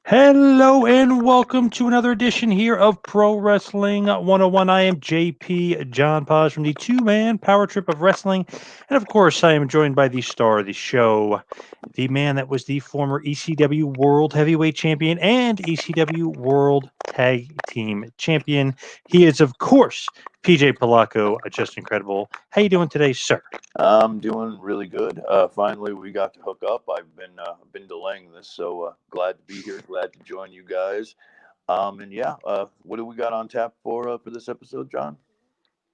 Hello and welcome to another edition here of Pro Wrestling 101. I am JP John Paz from the two-man power trip of wrestling. And of course, I am joined by the star of the show, the man that was the former ECW World Heavyweight Champion and ECW World Tag Team Champion. He is, of course, PJ Polacco, just incredible. How you doing today, sir? I'm doing really good. Finally, we got to hook up. I've been delaying this, so glad to be here. Glad to join you guys. And yeah, what do we got on tap for this episode, John?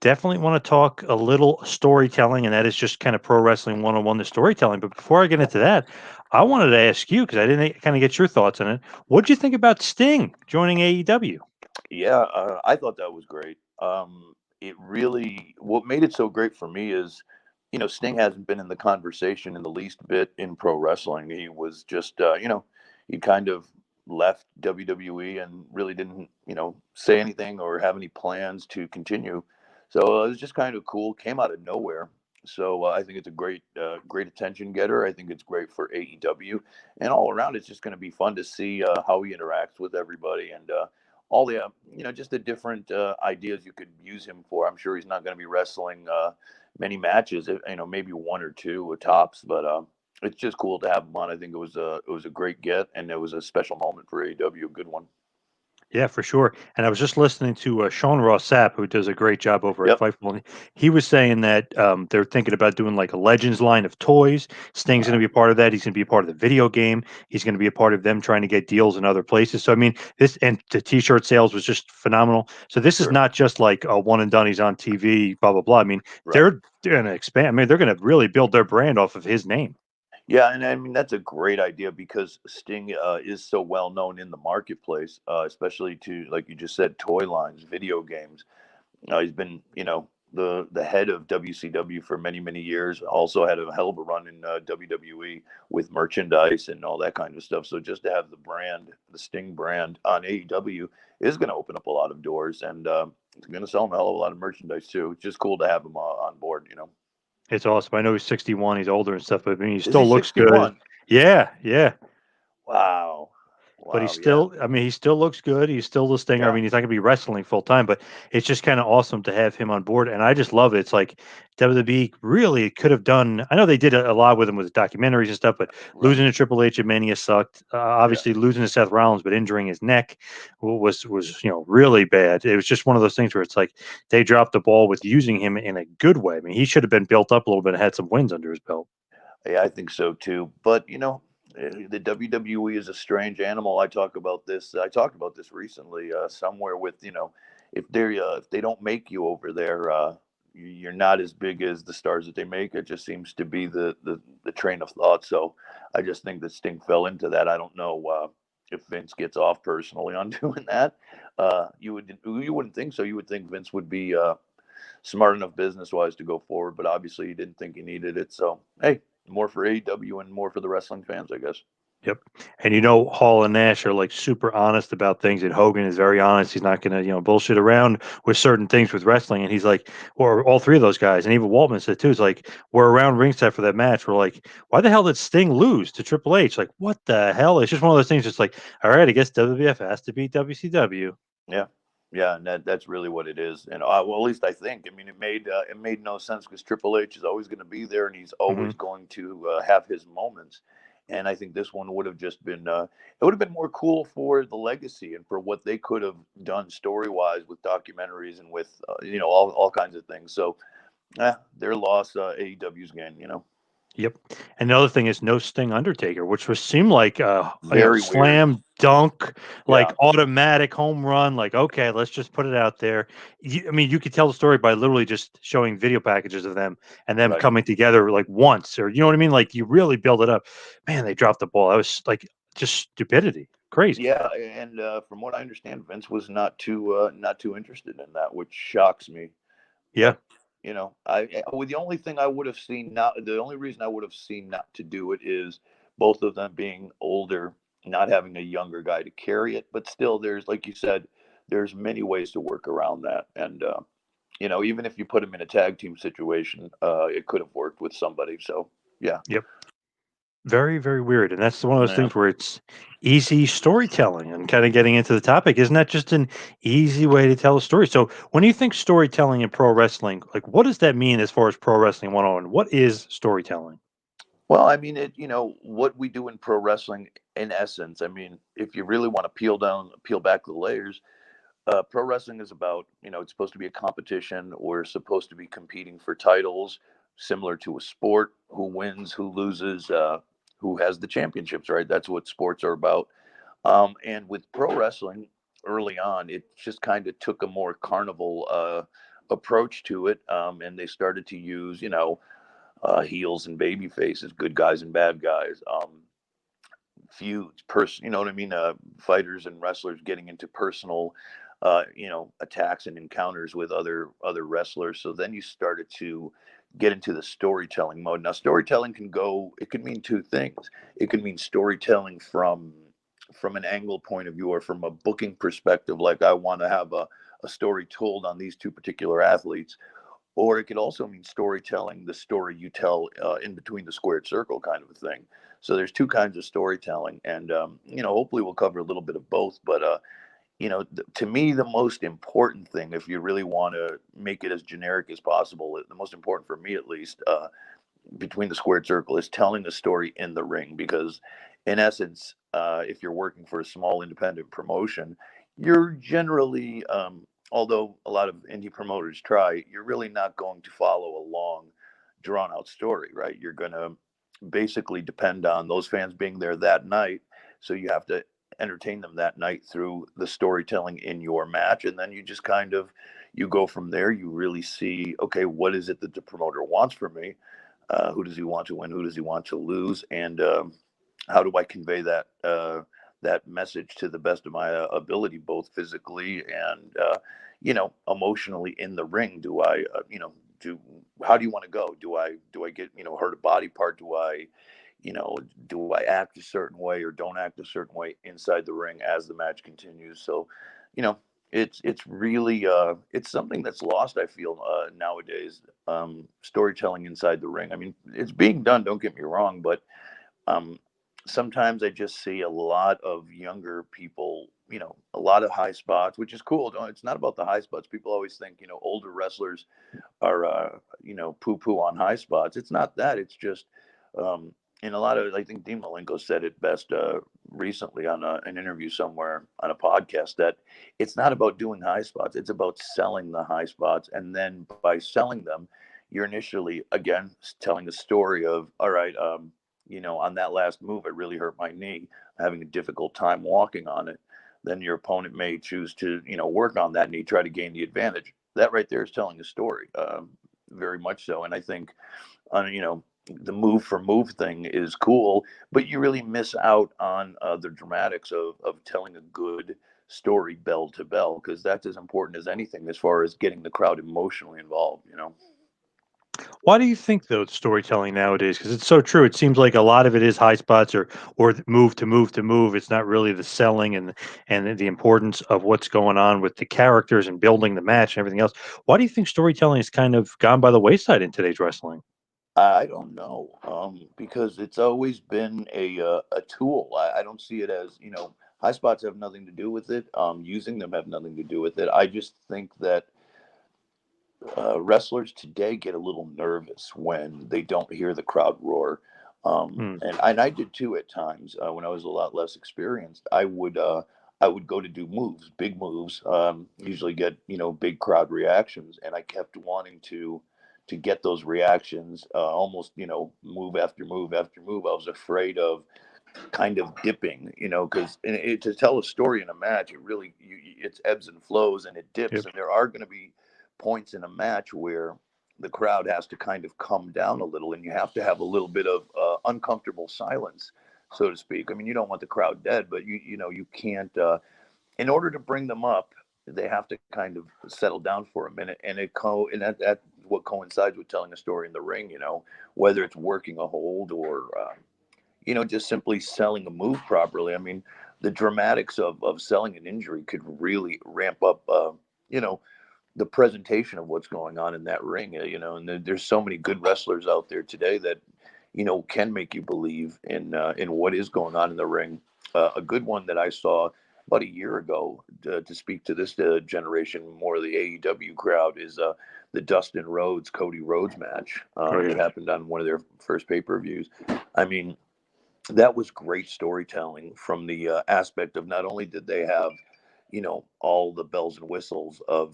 Definitely want to talk a little storytelling, and that is just kind of pro wrestling 101, the storytelling. But before I get into that, I wanted to ask you because I didn't kind of get your thoughts on it. What did you think about Sting joining AEW? Yeah, I thought that was great. It really, what made it so great for me is, Sting hasn't been in the conversation in the least bit in pro wrestling. He was just, he kind of left WWE and really didn't, say anything or have any plans to continue. So it was just kind of cool. Came out of nowhere. So I think it's a great attention getter. I think it's great for AEW, and all around, it's just going to be fun to see how he interacts with everybody and all the just the different ideas you could use him for. I'm sure he's not going to be wrestling many matches, maybe one or two tops, but it's just cool to have him on. I think it was a great get, and it was a special moment for AEW, a good one. Yeah, for sure. And I was just listening to Sean Ross Sapp, who does a great job over at Yep. Fightful. And he was saying that they're thinking about doing like a Legends line of toys. Sting's going to be a part of that. He's going to be a part of the video game. He's going to be a part of them trying to get deals in other places. So I mean, this and the T-shirt sales was just phenomenal. So this is Sure. not just like a one and done. He's on TV, blah blah blah. I mean, Right. they're going to expand. I mean, they're going to really build their brand off of his name. Yeah, and I mean that's a great idea because Sting is so well known in the marketplace, especially to, like you just said, toy lines, video games. He's been, the head of WCW for many, many years. Also had a hell of a run in WWE with merchandise and all that kind of stuff. So just to have the brand, the Sting brand on AEW is going to open up a lot of doors, and it's going to sell him a hell of a lot of merchandise too. It's just cool to have him on board. It's awesome. I know he's 61. He's older and stuff, but I mean, he Is he still looks good. 61? Yeah, yeah. Wow. But he's Wow. Yeah. still, I mean, he still looks good. He's still the Stinger. I Yeah. mean, he's not going to be wrestling full time, but it's just kind of awesome to have him on board. And I just love it. It's like WWE really could have done. I know they did a lot with him with documentaries and stuff, but Right. losing to Triple H at Mania sucked. Yeah. Obviously, losing to Seth Rollins, but injuring his neck was really bad. It was just one of those things where it's like they dropped the ball with using him in a good way. I mean, he should have been built up a little bit and had some wins under his belt. Yeah, I think so too. But the WWE is a strange animal. I talked about this recently somewhere with if they don't make you over there, you're not as big as the stars that they make. It just seems to be the train of thought. So I just think that Sting fell into that. I don't know if Vince gets off personally on doing that. You wouldn't think so. You would think Vince would be smart enough business wise to go forward, but obviously he didn't think he needed it. So hey, more for AEW and more for the wrestling fans, I guess. Yep. And Hall and Nash are like super honest about things, and Hogan is very honest. He's not gonna, bullshit around with certain things with wrestling. And he's like, or all three of those guys, and even Waltman said too, it's like we're around ringside for that match. We're like, why the hell did Sting lose to Triple H? Like, what the hell? It's just one of those things. It's like, all right, I guess WWF has to beat WCW. Yeah, yeah, and that's really what it is. And well, at least I think. I mean, it made no sense because Triple H is always going to be there, and he's Hmm. always going to have his moments. And I think this one would have just been it would have been more cool for the legacy and for what they could have done story wise with documentaries and with all kinds of things. So their loss, AEW's gain. Yep. And the other thing is no Sting Undertaker, which was seemed like Very weird. slam dunk, like Yeah, automatic home run. Like, okay, let's just put it out there. I mean, you could tell the story by literally just showing video packages of them and them right. coming together like once, or you know what I mean? Like you really build it up. Man, they dropped the ball. That was like just stupidity. Crazy. Yeah, and from what I understand, Vince was not too interested in that, which shocks me. Yeah. But well, the only thing I would have seen not the only reason I would have seen not to do it is both of them being older, not having a younger guy to carry it. But still, there's like you said, there's many ways to work around that, and even if you put him in a tag team situation, it could have worked with somebody. So yeah, Yep. Very, very weird. And that's one of those yeah, things where it's easy storytelling and kind of getting into the topic. Isn't that just an easy way to tell a story? So when you think storytelling in pro wrestling, like what does that mean as far as pro wrestling 101? What is storytelling? Well, I mean, what we do in pro wrestling, in essence, I mean, if you really want to peel back the layers, pro wrestling is about, it's supposed to be a competition. We're supposed to be competing for titles, similar to a sport. Who wins, who loses, who has the championships, right? That's what sports are about. And with pro wrestling, early on, it just kind of took a more carnival approach to it, and they started to use, heels and baby faces, good guys and bad guys. Feuds, you know what I mean? Fighters and wrestlers getting into personal, attacks and encounters with other wrestlers. So then you started to get into the storytelling mode. Now, storytelling it can mean two things. It can mean storytelling from an angle point of view or from a booking perspective, like I want to have a story told on these two particular athletes, or it could also mean storytelling, the story you tell in between the squared circle kind of a thing. So there's two kinds of storytelling, and hopefully we'll cover a little bit of both. But to me, the most important thing, if you really want to make it as generic as possible, the most important for me at least, between the squared circle is telling a story in the ring, because in essence, if you're working for a small independent promotion, you're generally, although a lot of indie promoters try, you're really not going to follow a long drawn out story, right? You're going to basically depend on those fans being there that night, so you have to entertain them that night through the storytelling in your match, and then you just kind of, you go from there. You really see, okay, what is it that the promoter wants from me? Who does he want to win? Who does he want to lose? And how do I convey that message to the best of my ability, both physically and emotionally in the ring? Do I do how do you want to go? Do I get hurt a body part? You know do I act a certain way or don't act a certain way inside the ring as the match continues? So you know it's really it's something that's lost, I feel, nowadays. Storytelling inside the ring, I mean, it's being done, don't get me wrong, but um, sometimes I just see a lot of younger people, a lot of high spots, which is cool. It's not about the high spots. People always think, older wrestlers are, poo poo on high spots. It's not that. It's just, in a lot of, I think Dean Malenko said it best recently on an interview somewhere on a podcast, that it's not about doing high spots. It's about selling the high spots. And then by selling them, you're initially, again, telling the story of, all right, on that last move, it really hurt my knee. I'm having a difficult time walking on it. Then your opponent may choose to, work on that knee, try to gain the advantage. That right there is telling a story, very much so. And I think, the move for move thing is cool, but you really miss out on the dramatics of telling a good story bell to bell, because that's as important as anything as far as getting the crowd emotionally involved. Why do you think though it's storytelling nowadays? Because it's so true. It seems like a lot of it is high spots or move to move to move. It's not really the selling and the importance of what's going on with the characters and building the match and everything else. Why do you think storytelling has kind of gone by the wayside in today's wrestling? I don't know, because it's always been a tool. I don't see it as, high spots have nothing to do with it. Using them have nothing to do with it. I just think that wrestlers today get a little nervous when they don't hear the crowd roar. Hmm. And I did too at times, when I was a lot less experienced. I would go to do moves, big moves, usually get big crowd reactions, and I kept wanting to get those reactions, almost move after move after move. I was afraid of kind of dipping, because to tell a story in a match, it's ebbs and flows and it dips, Yep. and there are going to be points in a match where the crowd has to kind of come down a little, and you have to have a little bit of uncomfortable silence, so to speak. I mean, you don't want the crowd dead, but you can't. In order to bring them up, they have to kind of settle down for a minute, and that's what coincides with telling a story in the ring. Whether it's working a hold or just simply selling a move properly. I mean, the dramatics of selling an injury could really ramp up, you know, the presentation of what's going on in that ring. And there's so many good wrestlers out there today that, can make you believe in what is going on in the ring. A good one that I saw about a year ago to speak to this generation more of the AEW crowd is the Dustin Rhodes Cody Rhodes match Oh that yeah. happened on one of their first pay-per-views. I mean, that was great storytelling from the aspect of not only did they have, all the bells and whistles of,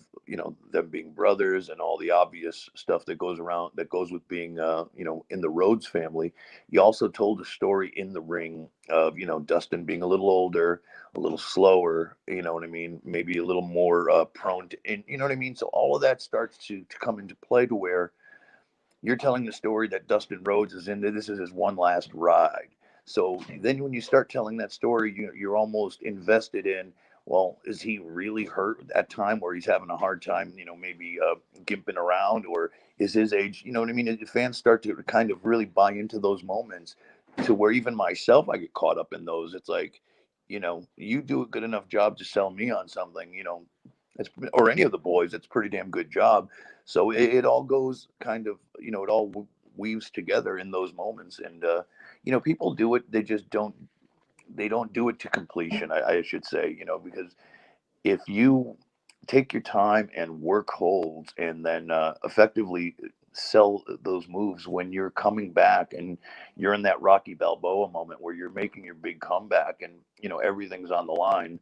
them being brothers and all the obvious stuff that goes around that goes with being, in the Rhodes family. You also told a story in the ring of, Dustin being a little older, a little slower, you know what I mean? Maybe a little more prone to, and you know what I mean? So all of that starts to come into play to where you're telling the story that Dustin Rhodes is in. This is his one last ride. So then when you start telling that story, you're almost invested in, well, is he really hurt at that time where he's having a hard time, maybe gimping around, or is his age, you know what I mean? Fans start to kind of really buy into those moments to where even myself, I get caught up in those. It's like, you do a good enough job to sell me on something, it's, or any of the boys, it's a pretty damn good job. So it all goes kind of, it all weaves together in those moments. And, people do it. They just don't do it to completion, I should say, because if you take your time and work holds and then effectively sell those moves when you're coming back and you're in that Rocky Balboa moment where you're making your big comeback and everything's on the line,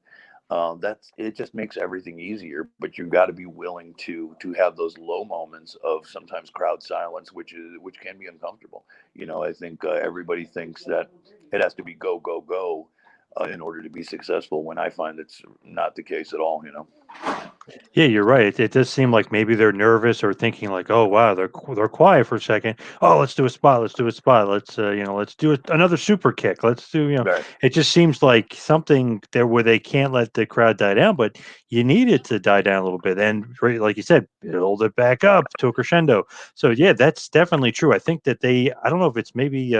that's it. Just makes everything easier. But you've got to be willing to have those low moments of sometimes crowd silence, which can be uncomfortable. I think everybody thinks that it has to be go go go in order to be successful, when I find it's not the case at all. Yeah, you're right. It does seem like maybe they're nervous or thinking like, "Oh wow, they're quiet for a second. Oh, let's do a spot. Let's do a spot. Let's do another super kick. Let's do Right. It just seems like something there where they can't let the crowd die down, but you need it to die down a little bit, and right, like you said, build it back up to a crescendo. So yeah, that's definitely true. I think that I don't know if it's maybe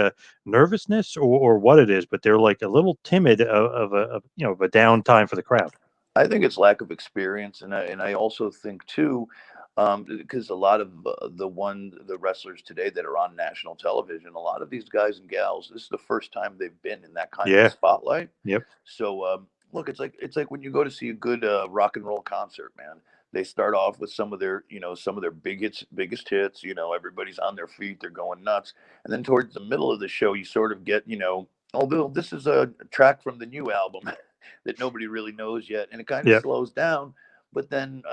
nervousness or what it is, but they're like a little timid of a downtime for the crowd. I think it's lack of experience, and I also think too, because a lot of the wrestlers today that are on national television, a lot of these guys and gals, this is the first time they've been in that kind of a Yeah. spotlight. Yep. So look, it's like when you go to see a good rock and roll concert, man. They start off with some of their biggest hits. Everybody's on their feet, they're going nuts, and then towards the middle of the show, you sort of get, although this is a track from the new album that nobody really knows yet, and it kind of Yep. slows down. But then,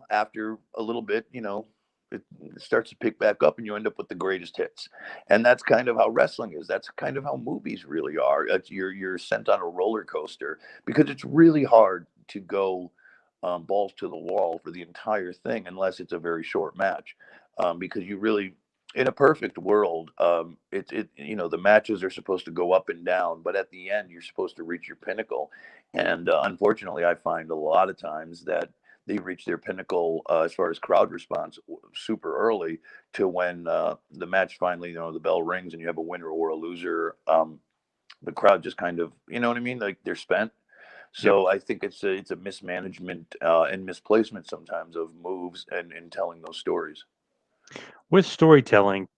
after a little bit, it starts to pick back up, and you end up with the greatest hits. And that's kind of how wrestling is. That's kind of how movies really are. You're sent on a roller coaster because it's really hard to go balls to the wall for the entire thing unless it's a very short match, because you really, in a perfect world, the matches are supposed to go up and down, but at the end you're supposed to reach your pinnacle. And unfortunately, I find a lot of times that they reach their pinnacle as far as crowd response super early, to when the match finally, the bell rings and you have a winner or a loser. The crowd just kind of, you know what I mean, like they're spent. Yep. So I think it's a mismanagement and misplacement sometimes of moves and telling those stories. With storytelling,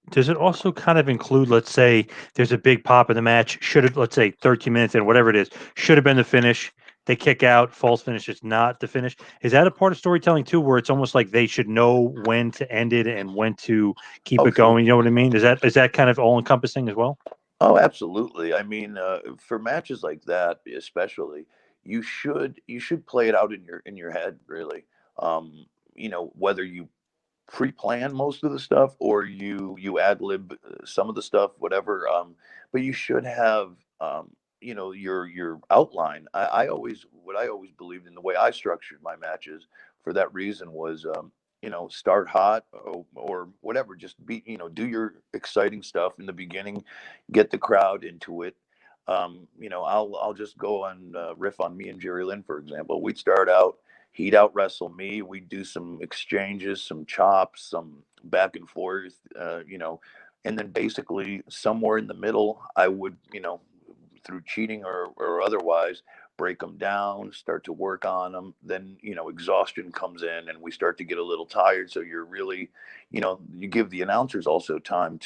does it also kind of include, let's say, there's a big pop in the match, should have, let's say, 13 minutes in, whatever it is, should have been the finish. They kick out, false finish is not the finish. Is that a part of storytelling too, where it's almost like they should know when to end it and when to keep Oh, it for going? You know what I mean? Is that kind of all encompassing as well? Oh, absolutely. I mean, for matches like that, especially, you should play it out in your head, really. Whether you pre-plan most of the stuff or you ad lib some of the stuff, whatever. But you should have, your outline. What I always believed in, the way I structured my matches for that reason was, start hot, or whatever. Just do your exciting stuff in the beginning, get the crowd into it. I'll just go on riff on me and Jerry Lynn, for example. We'd start out, he'd out wrestle me. We'd do some exchanges, some chops, some back and forth, and then basically somewhere in the middle, I would, through cheating or otherwise, break them down, start to work on them. Then, exhaustion comes in and we start to get a little tired. So you're really, you give the announcers also time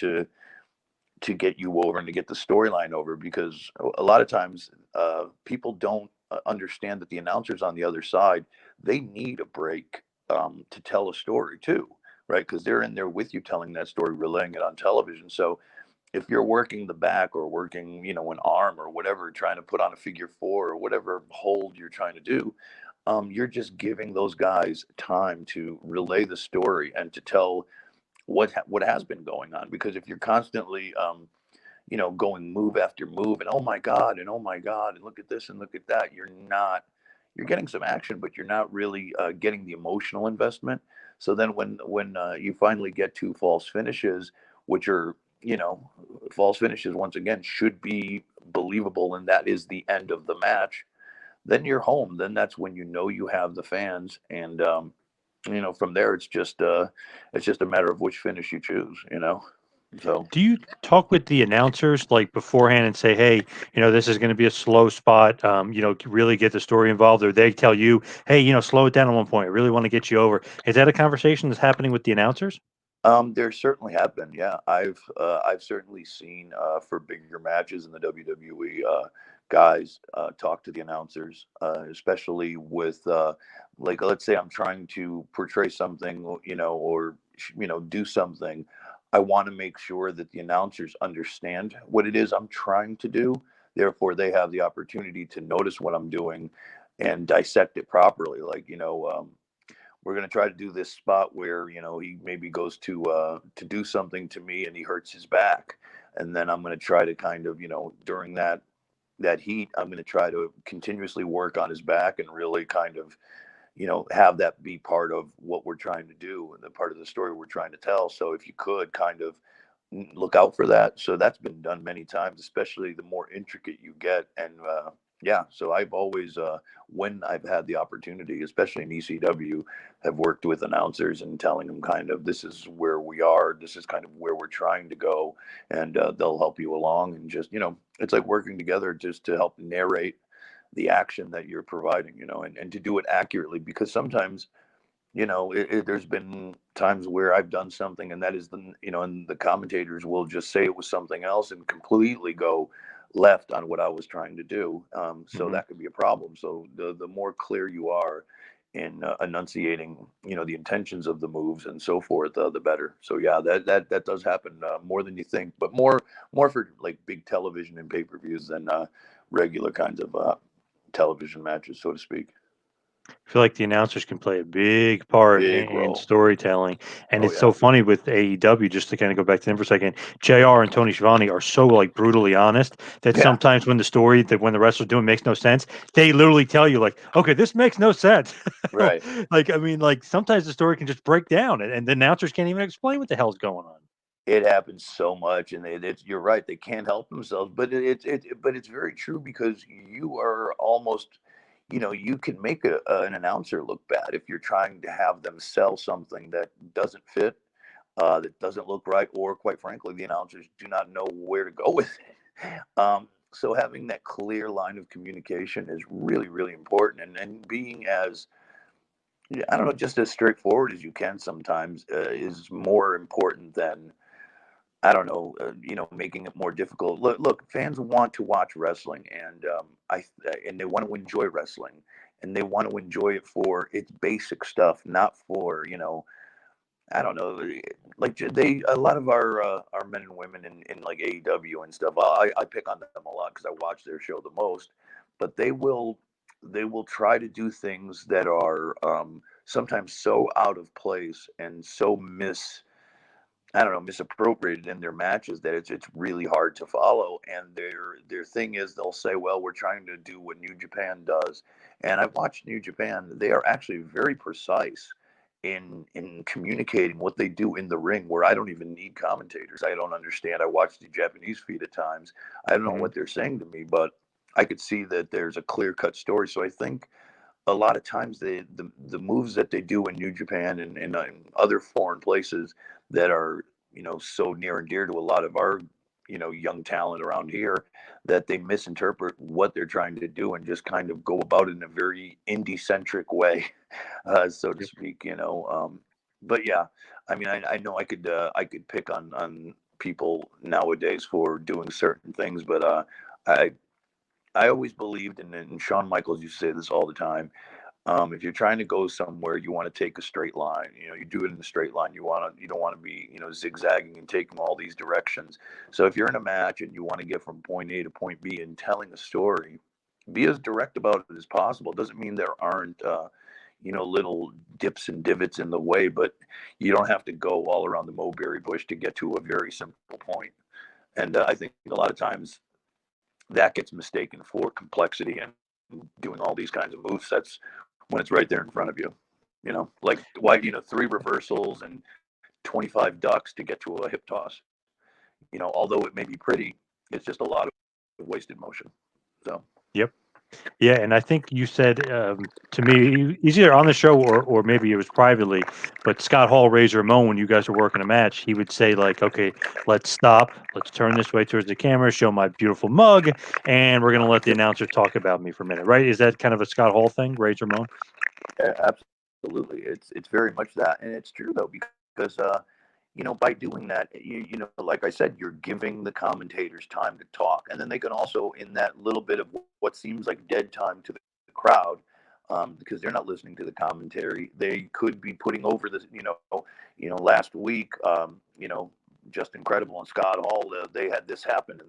to get you over and to get the storyline over, because a lot of times people don't understand that the announcers on the other side, they need a break to tell a story too, right? Because they're in there with you telling that story, relaying it on television. So if you're working the back or working, an arm or whatever, trying to put on a figure four or whatever hold you're trying to do, you're just giving those guys time to relay the story and to tell what has been going on. Because if you're constantly going move after move and oh my god and look at this and look at that, you're getting some action, but you're not really getting the emotional investment. So then when you finally get to false finishes, which are, false finishes once again should be believable, and that is the end of the match, then you're home. Then that's when you have the fans, and from there it's just a matter of which finish you choose. So Do you talk with the announcers like beforehand and say, "Hey, this is going to be a slow spot. Really get the story involved," or they tell you, "Hey, slow it down at one point. I really want to get you over." Is that a conversation that's happening with the announcers? There certainly have been, yeah. I've certainly seen for bigger matches in the WWE, guys talk to the announcers, especially with like, let's say I'm trying to portray something, or do something. I want to make sure that the announcers understand what it is I'm trying to do. Therefore, they have the opportunity to notice what I'm doing and dissect it properly. Like, we're going to try to do this spot where he maybe goes to do something to me and he hurts his back, and then I'm going to try to kind of, during that heat, I'm going to try to continuously work on his back and really kind of, have that be part of what we're trying to do and the part of the story we're trying to tell. So if you could kind of look out for that. So that's been done many times, especially the more intricate you get. And yeah, so I've always, when I've had the opportunity, especially in ECW, have worked with announcers and telling them kind of, this is where we are, this is kind of where we're trying to go, and they'll help you along. And just, it's like working together just to help narrate the action that you're providing, and to do it accurately, because sometimes, there's been times where I've done something, and that is and the commentators will just say it was something else and completely go left on what I was trying to do. So Hmm. that could be a problem. So the more clear you are in enunciating, the intentions of the moves and so forth, the better. So yeah, that does happen more than you think, but more for like big television and pay-per-views than regular kinds of television matches, so to speak. I feel like the announcers can play a big part Big in role. storytelling, and Oh it's yeah. so funny with AEW. Just to kind of go back to them for a second, JR and Tony Schiavone are so like brutally honest that Yeah. sometimes when the wrestler's doing makes no sense, they literally tell you like, "Okay, this makes no sense." Right. Like, I mean, like sometimes the story can just break down, and the announcers can't even explain what the hell's going on. It happens so much, and you're right. They can't help themselves, but it's very true, because you are almost, you can make an announcer look bad if you're trying to have them sell something that doesn't fit, that doesn't look right, or quite frankly, the announcers do not know where to go with it. So having that clear line of communication is really, really important, and being as, yeah, I don't know, just as straightforward as you can sometimes is more important than, I don't know, making it more difficult. Look, fans want to watch wrestling, and and they want to enjoy wrestling, and they want to enjoy it for its basic stuff, not for, I don't know, like a lot of our men and women in like AEW and stuff. I pick on them a lot because I watch their show the most, but they will try to do things that are sometimes so out of place and so I don't know, misappropriated in their matches that it's really hard to follow. And their thing is, they'll say, "Well, we're trying to do what New Japan does," and I've watched New Japan. They are actually very precise in communicating what they do in the ring, where I don't even need commentators. I don't understand. I watch the Japanese feed at times. I don't know Mhm. what they're saying to me, but I could see that there's a clear cut story. So I think a lot of times the moves that they do in New Japan and in other foreign places that are, so near and dear to a lot of our, young talent around here, that they misinterpret what they're trying to do and just kind of go about it in a very indie centric way, so to Yep. speak. But yeah, I mean, I know I could pick on people nowadays for doing certain things, but I I always believed, and Shawn Michaels used to say this all the time. If you're trying to go somewhere, you want to take a straight line. You do it in a straight line. You don't want to be, zigzagging and taking all these directions. So if you're in a match and you want to get from point A to point B and telling a story, be as direct about it as possible. It doesn't mean there aren't, little dips and divots in the way, but you don't have to go all around the mulberry bush to get to a very simple point. And I think a lot of times that gets mistaken for complexity and doing all these kinds of move sets when it's right there in front of you. Like why, three reversals and 25 ducks to get to a hip toss. Although it may be pretty, it's just a lot of wasted motion. So, Yep. Yeah, and I think you said to me, he's either on the show or maybe it was privately, but Scott Hall, Razor Ramon, when you guys were working a match, he would say like, "Okay, let's stop, let's turn this way towards the camera, show my beautiful mug, and we're gonna let the announcer talk about me for a minute." Right? Is that kind of a Scott Hall thing, Razor Ramon? absolutely, it's very much that, and it's true though because by doing that, like I said, you're giving the commentators time to talk, and then they can also, in that little bit of what seems like dead time to the crowd, because they're not listening to the commentary, they could be putting over this. Last week, just incredible, and Scott Hall, they had this happen,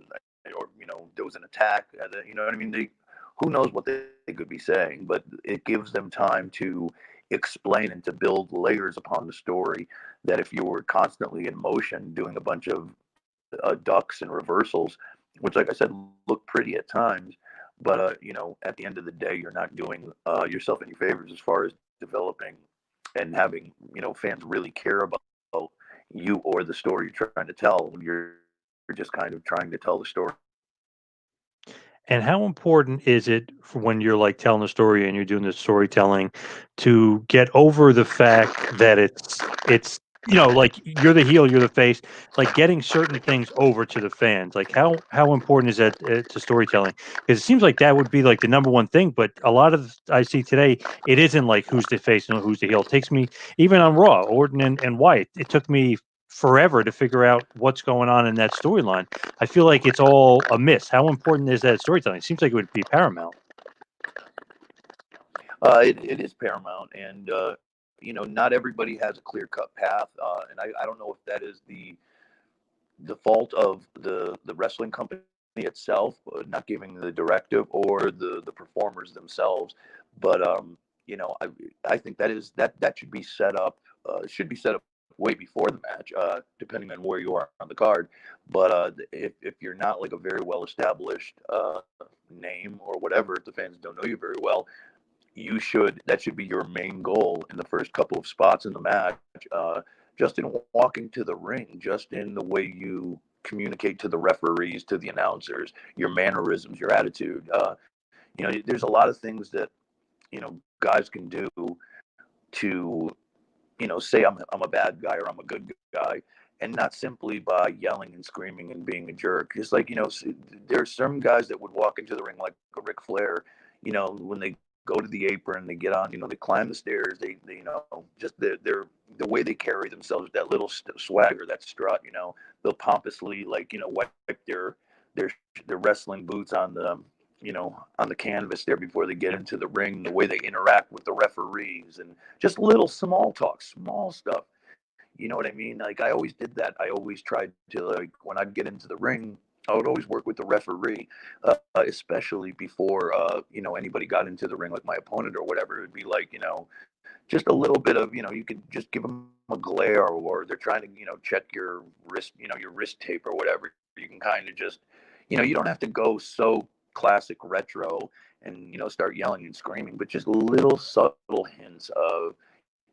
or there was an attack. You know what I mean? Who knows what they could be saying, but it gives them time to explain and to build layers upon the story that if you were constantly in motion doing a bunch of ducks and reversals, which, like I said, look pretty at times, but at the end of the day, you're not doing yourself any favors as far as developing and having fans really care about you or the story you're trying to tell when you're just kind of trying to tell the story. And how important is it for when you're like telling a story and you're doing the storytelling to get over the fact that it's like you're the heel, you're the face, like getting certain things over to the fans. Like how important is that to storytelling? Because it seems like that would be like the number one thing, but a lot of I see today it isn't like who's the face and who's the heel. It takes me even on Raw, Orton and Wyatt. It took me forever to figure out what's going on in that storyline. I feel like it's all a miss. How important is that storytelling? It seems like it would be paramount. It is paramount, and not everybody has a clear cut path, and I don't know if that is the fault of the wrestling company itself, not giving the directive, or the performers themselves. But I think that should be set up. Should be set up way before the match, depending on where you are on the card. But if you're not like a very well established name or whatever, if the fans don't know you very well, that should be your main goal in the first couple of spots in the match. Just in walking to the ring, just in the way you communicate to the referees, to the announcers, your mannerisms, your attitude. There's a lot of things that guys can do to say I'm a bad guy or I'm a good guy, and not simply by yelling and screaming and being a jerk. Just like there's some guys that would walk into the ring like a Ric Flair. When they go to the apron, they get on, they climb the stairs, they just the way they carry themselves, that little swagger, that strut, they'll pompously, like, wipe their their wrestling boots on the canvas there before they get into the ring, the way they interact with the referees, and just little small talk, small stuff. You know what I mean? Like, I always did that. I always tried to, like, when I'd get into the ring, I would always work with the referee, especially before anybody got into the ring, like my opponent or whatever. It would be like, just a little bit of, you could just give them a glare, or they're trying to check your wrist, your wrist tape or whatever. You can kind of just, you don't have to go so classic retro and start yelling and screaming, but just little subtle hints of,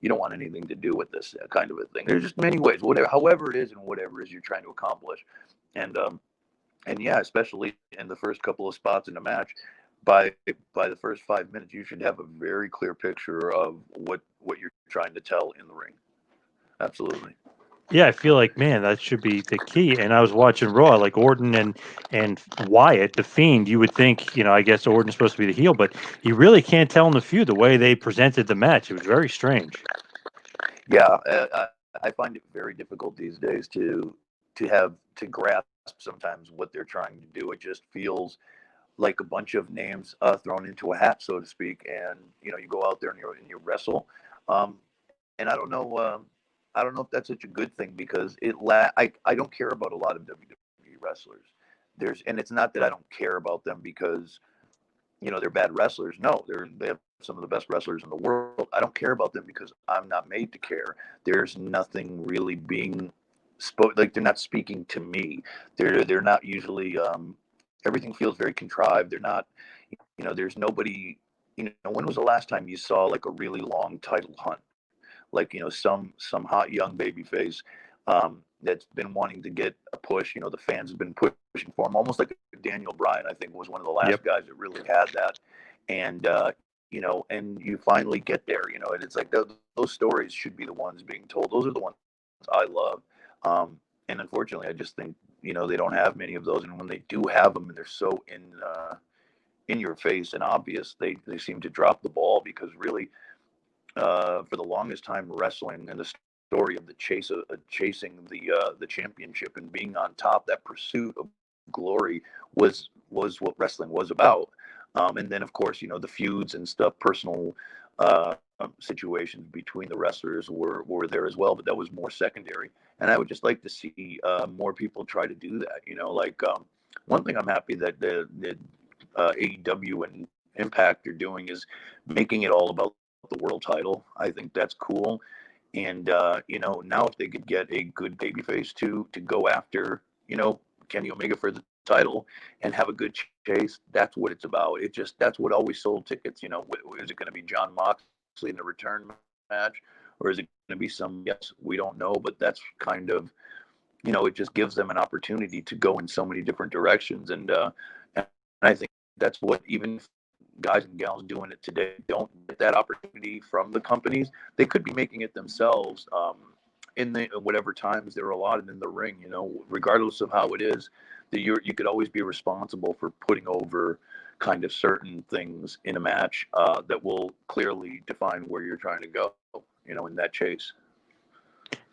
you don't want anything to do with this kind of a thing. There's just many ways, whatever, however it is, and whatever it is you're trying to accomplish. And um and yeah, especially in the first couple of spots in the match, by the first 5 minutes, you should have a very clear picture of what you're trying to tell in the ring. Absolutely. Yeah, I feel like man, that should be the key. And I was watching Raw, like Orton and Wyatt, the Fiend. You would think, I guess Orton's supposed to be the heel, but you really can't tell in the feud the way they presented the match. It was very strange. Yeah, I find it very difficult these days to have to grasp sometimes what they're trying to do. It just feels like a bunch of names thrown into a hat, so to speak. And you go out there and you wrestle. And I don't know if that's such a good thing because I don't care about a lot of WWE wrestlers. And it's not that I don't care about them because they're bad wrestlers. No, they have some of the best wrestlers in the world. I don't care about them because I'm not made to care. There's nothing really being like they're not speaking to me. They're not usually. Everything feels very contrived. They're not. There's nobody. When was the last time you saw like a really long title hunt? Like some hot young baby face that's been wanting to get a push. The fans have been pushing for him, almost like Daniel Bryan. I think was one of the last Yep. guys that really had that. And and you finally get there. And it's like those stories should be the ones being told. Those are the ones I love. And unfortunately, I just think they don't have many of those. And when they do have them, and they're so in your face and obvious, they seem to drop the ball because really for the longest time, wrestling and the story of the chasing the championship and being on top, that pursuit of glory was what wrestling was about. And then, of course, the feuds and stuff, personal situations between the wrestlers were there as well, but that was more secondary. And I would just like to see more people try to do that. Like one thing I'm happy that the AEW and Impact are doing is making it all about the world title. I think that's cool. And now if they could get a good babyface to go after, Kenny Omega for the title and have a good chase, that's what it's about. That's what always sold tickets. Is it going to be John Moxley in the return match, or is it going to be some? Yes, we don't know, but that's kind of it just gives them an opportunity to go in so many different directions. And I think that's what even guys and gals doing it today don't get that opportunity from the companies. They could be making it themselves in the whatever times they're allotted in the ring. Regardless of how it is, that you could always be responsible for putting over kind of certain things in a match that will clearly define where you're trying to go. In that chase.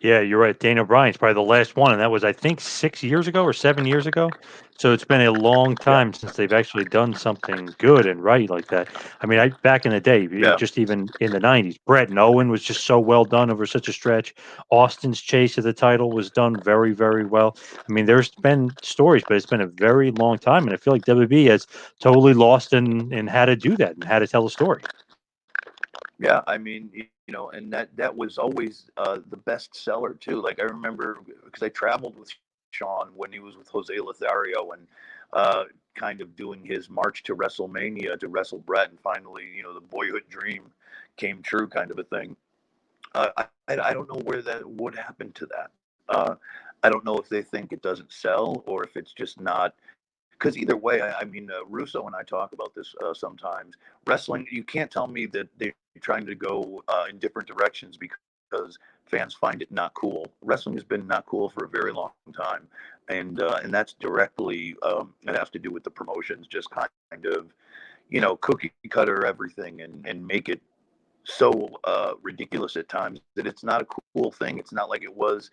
Yeah, you're right. Dana Bryan's probably the last one, and that was, I think, 6 years ago or 7 years ago. So it's been a long Yeah, time since they've actually done something good and right like that. I mean, back in the day, yeah, just even in the '90s, Bret and Owen was just so well done over such a stretch. Austin's chase of the title was done very, very well. I mean, there's been stories, but it's been a very long time, and I feel like WWE has totally lost in how to do that and how to tell a story. yeah. I mean, and that was always the best seller too. Like I remember because I traveled with Sean when he was with Jose Lothario and uh, kind of doing his march to WrestleMania to wrestle Brett, and finally, the boyhood dream came true, kind of a thing. I don't know where that would happen to that. I don't know if they think it doesn't sell or if it's just not because either way, I mean, Russo and I talk about this sometimes. Wrestling, you can't tell me that they're trying to go in different directions because fans find it not cool. Wrestling has been not cool for a very long time, and that's directly it has to do with the promotions, just kind of cookie cutter everything and make it so ridiculous at times that it's not a cool thing. It's not like it was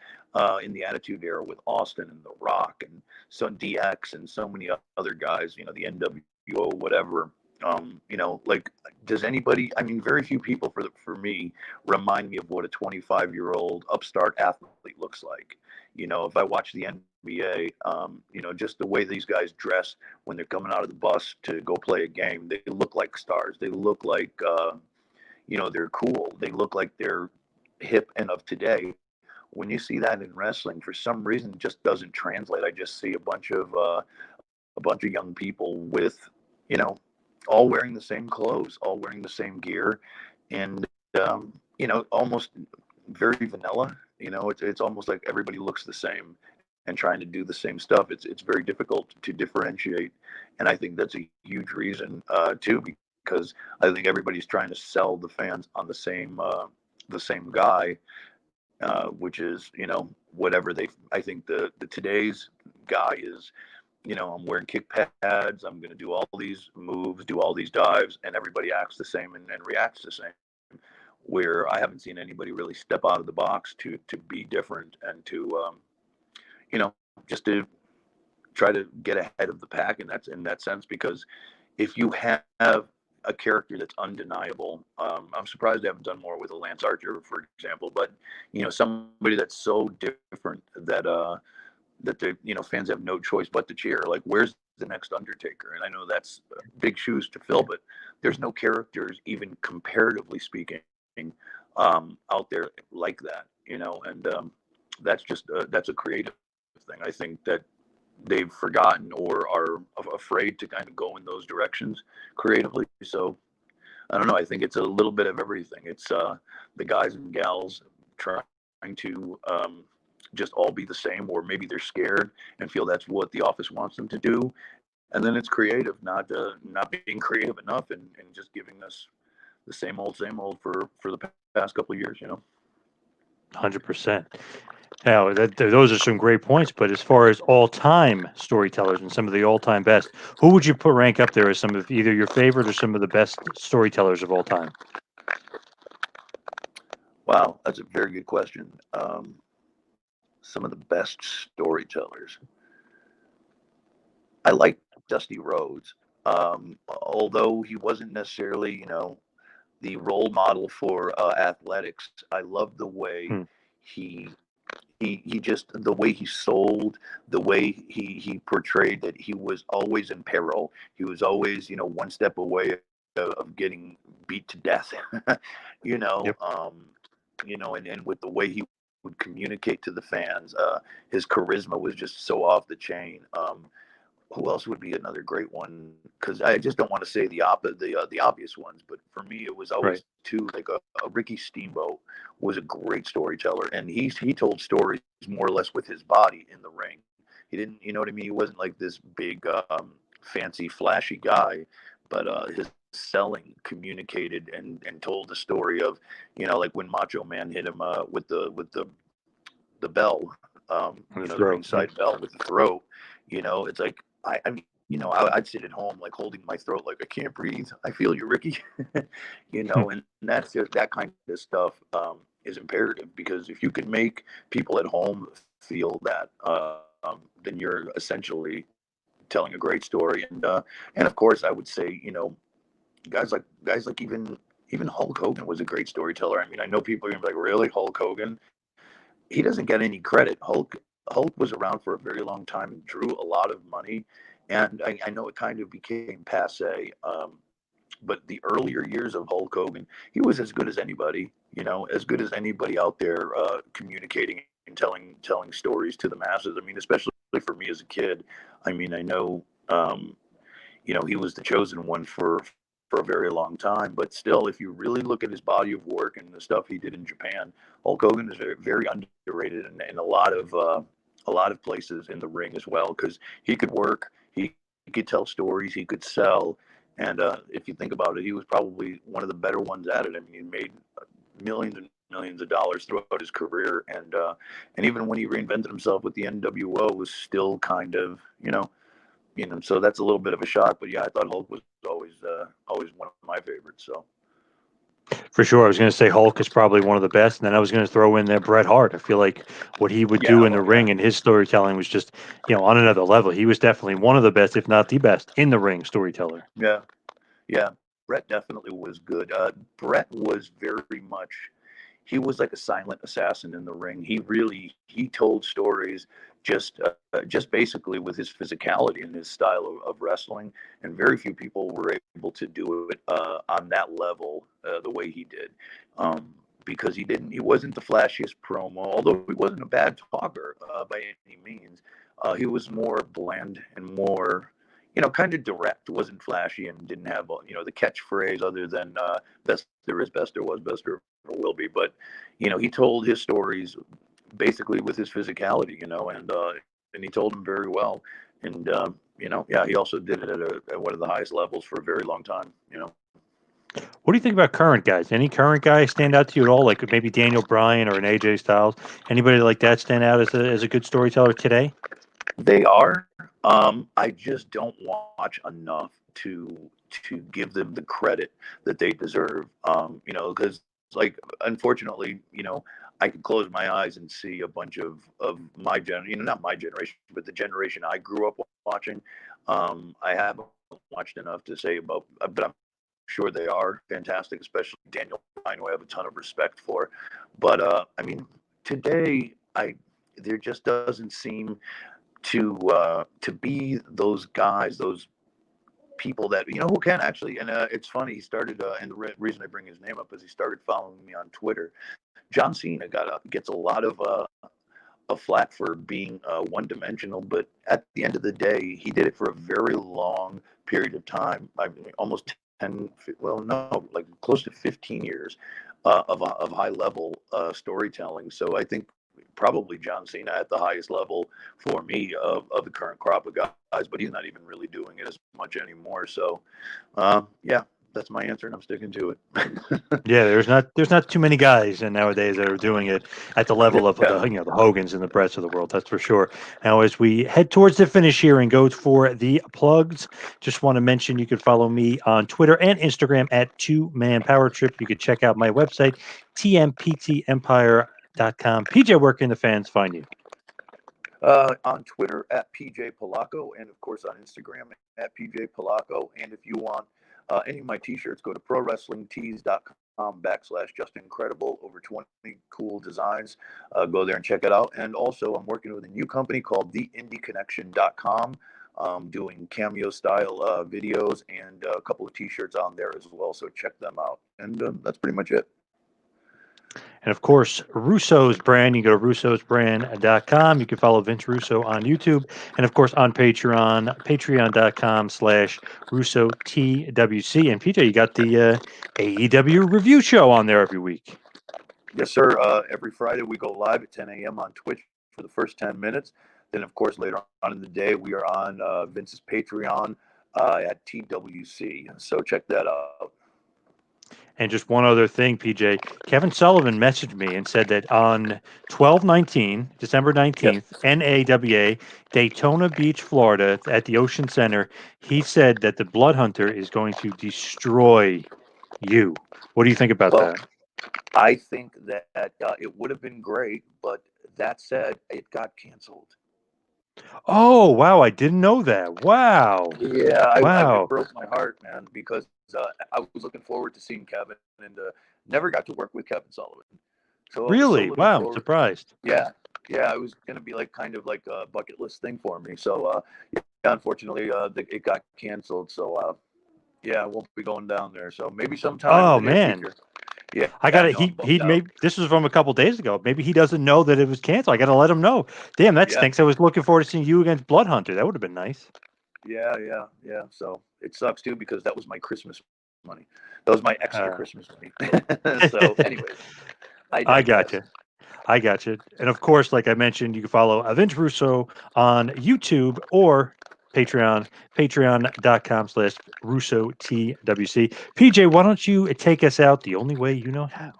in the Attitude Era with Austin and The Rock and DX and so many other guys. The NWO, whatever. Like, does anybody? I mean, very few people for me remind me of what a 25-year-old upstart athlete looks like. If I watch the NBA, just the way these guys dress when they're coming out of the bus to go play a game, they look like stars. They look like they're cool. They look like they're hip and of today. When you see that in wrestling, for some reason, it just doesn't translate. I just see a bunch of young people with, you know, all wearing the same clothes, all wearing the same gear, and almost very vanilla. It's almost like everybody looks the same and trying to do the same stuff. It's very difficult to differentiate, and I think that's a huge reason too, because I think everybody's trying to sell the fans on the same guy, which is whatever they. I think the today's guy is I'm wearing kick pads. I'm going to do all these moves, do all these dives, and everybody acts the same and reacts the same. Where I haven't seen anybody really step out of the box to be different and to just to try to get ahead of the pack in that sense. Because if you have a character that's undeniable, I'm surprised they haven't done more with a Lance Archer, for example. But somebody that's so different that the fans have no choice but to cheer. Like, where's the next Undertaker? And I know that's big shoes to fill, but there's no characters, even comparatively speaking, out there like that. And that's just that's a creative thing. I think that they've forgotten or are afraid to kind of go in those directions creatively. So I don't know. I think it's a little bit of everything. It's the guys and gals trying to just all be the same, or maybe they're scared and feel that's what the office wants them to do. And then it's creative, not being creative enough, and just giving us the same old for the past couple of years. 100%. Now, those are some great points. But as far as all-time storytellers and some of the all-time best, who would you put rank up there as some of either your favorite or some of the best storytellers of all time? Wow, that's a very good question. Some of the best storytellers. I like Dusty Rhodes, although he wasn't necessarily, the role model for athletics. I love the way Hmm. he he just the way he sold, the way he portrayed that he was always in peril. He was always, one step away of getting beat to death. you know, Yep. um, and with the way he would communicate to the fans, his charisma was just so off the chain. Who else would be another great one? Because I just don't want to say the obvious ones, but for me it was Right. always too like a Ricky Steamboat was a great storyteller, and he told stories more or less with his body in the ring. He didn't, you know what I mean? He wasn't like this big, fancy, flashy guy, but his selling communicated and told the story of, like when Macho Man hit him with the bell, the Throat. Yep. ringside bell with the throat. It's like I mean, I'd sit at home like holding my throat, like I can't breathe. I feel you, Ricky. And that's just that kind of stuff is imperative, because if you can make people at home feel that, then you're essentially telling a great story. And of course, I would say, guys like even Hulk Hogan was a great storyteller. I mean, I know people are gonna be like, really, Hulk Hogan? He doesn't get any credit. Hulk was around for a very long time and drew a lot of money, and I know it kind of became passe. But the earlier years of Hulk Hogan, he was as good as anybody. As good as anybody out there, communicating and telling stories to the masses. I mean, especially for me as a kid. I mean, I know. He was the chosen one for a very long time. But still, if you really look at his body of work and the stuff he did in Japan, Hulk Hogan is very, very underrated in a lot of places in the ring as well, because he could work, he could tell stories, he could sell. And if you think about it, he was probably one of the better ones at it. I mean, he made millions and millions of dollars throughout his career, and even when he reinvented himself with the NWO, was still kind of, so that's a little bit of a shock. But yeah, I thought Hulk was always one of my favorites. So For sure. I was going to say Hulk is probably one of the best. And then I was going to throw in there Bret Hart. I feel like what he would yeah, do in the well, yeah, ring and his storytelling was just, on another level. He was definitely one of the best, if not the best, in the ring storyteller. yeah, yeah. Brett definitely was good. Brett was very much. He was like a silent assassin in the ring. He told stories just basically with his physicality and his style of wrestling, and very few people were able to do it on that level the way he did. Because he wasn't the flashiest promo, although he wasn't a bad talker by any means. He was more bland and more, kind of direct. Wasn't flashy and didn't have, the catchphrase other than "best there is, best there was, best there will be." But he told his stories basically with his physicality, and he told them very well. And yeah, he also did it at one of the highest levels for a very long time. What do you think about current guys? Any current guys stand out to you at all? Like maybe Daniel Bryan or an AJ Styles? Anybody like that stand out as a good storyteller today? They are. I just don't watch enough to give them the credit that they deserve. Because like, unfortunately, I could close my eyes and see a bunch of my not my generation, but the generation I grew up watching. I haven't watched enough to say about, but I'm sure they are fantastic, especially Daniel Bryan, who I have a ton of respect for. But I mean, today, I there just doesn't seem to be those guys, those people that who can actually. And it's funny. He started, and the reason I bring his name up is he started following me on Twitter. John Cena gets a lot of flack for being one dimensional, but at the end of the day, he did it for a very long period of time. I mean, almost 10, well, no, like close to 15 years of high level storytelling. So I think probably John Cena at the highest level for me of the current crop of guys, but he's not even really doing it as much anymore. So, yeah, that's my answer, and I'm sticking to it. Yeah, there's not too many guys nowadays that are doing it at the level of Yeah. the Hogans and the Brets of the world. That's for sure. Now, as we head towards the finish here and go for the plugs, just want to mention you can follow me on Twitter and Instagram at Two Man Power Trip. You can check out my website tmptempire.com. PJ, where can the fans find you? On Twitter at PJ Palaco, and of course on Instagram at PJ Palaco. And if you want any of my t-shirts, go to prowrestlingtees.com/just incredible. Over 20 cool designs. Go there and check it out. And also, I'm working with a new company called theindyconnection.com, doing cameo style videos and a couple of t-shirts on there as well. So check them out. And that's pretty much it. And of course, Russo's brand, you go to russosbrand.com. You can follow Vince Russo on YouTube. And of course, on Patreon, patreon.com/RussoTWC. And PJ, you got the AEW review show on there every week. Yes, sir. Every Friday we go live at 10 a.m. on Twitch for the first 10 minutes. Then, of course, later on in the day, we are on Vince's Patreon at TWC. So check that out. And just one other thing, PJ. Kevin Sullivan messaged me and said that on 12/19, December Yes. 19th, NAWA, Daytona Beach, Florida, at the Ocean Center, he said that the Blood Hunter is going to destroy you. What do you think about Well, that? I think that it would have been great, but that said, it got canceled. Oh, wow. I didn't know that. Wow. Yeah, it Wow. broke my heart, man, because I was looking forward to seeing Kevin, and never got to work with Kevin Sullivan. So I was so Really? looking Wow. I'm forward. surprised. Yeah, yeah, it was going to be like kind of like a bucket list thing for me. So, yeah, unfortunately, it got canceled. So, yeah, I won't be going down there. So maybe sometime in Oh, the near man. future. Yeah, I got I it. know I'm He bummed out. made this was from a couple days ago. Maybe he doesn't know that it was canceled. I got to let him know. Damn, that Yeah, stinks. I was looking forward to seeing you against Blood Hunter. That would have been nice. yeah. So it sucks too because that was my Christmas money. That was my extra Uh, Christmas money. So, anyways, I I got digress. you. I got you. And of course, like I mentioned, you can follow Vince Russo on YouTube or Patreon, patreon.com/RussoTWC. PJ, why don't you take us out the only way you know how?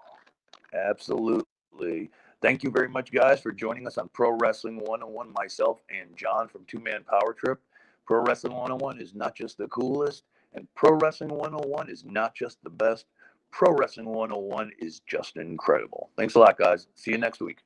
Absolutely. Thank you very much, guys, for joining us on Pro Wrestling 101. Myself and John from Two Man Power Trip. Pro Wrestling 101 is not just the coolest, and Pro Wrestling 101 is not just the best. Pro Wrestling 101 is just incredible. Thanks a lot, guys. See you next week.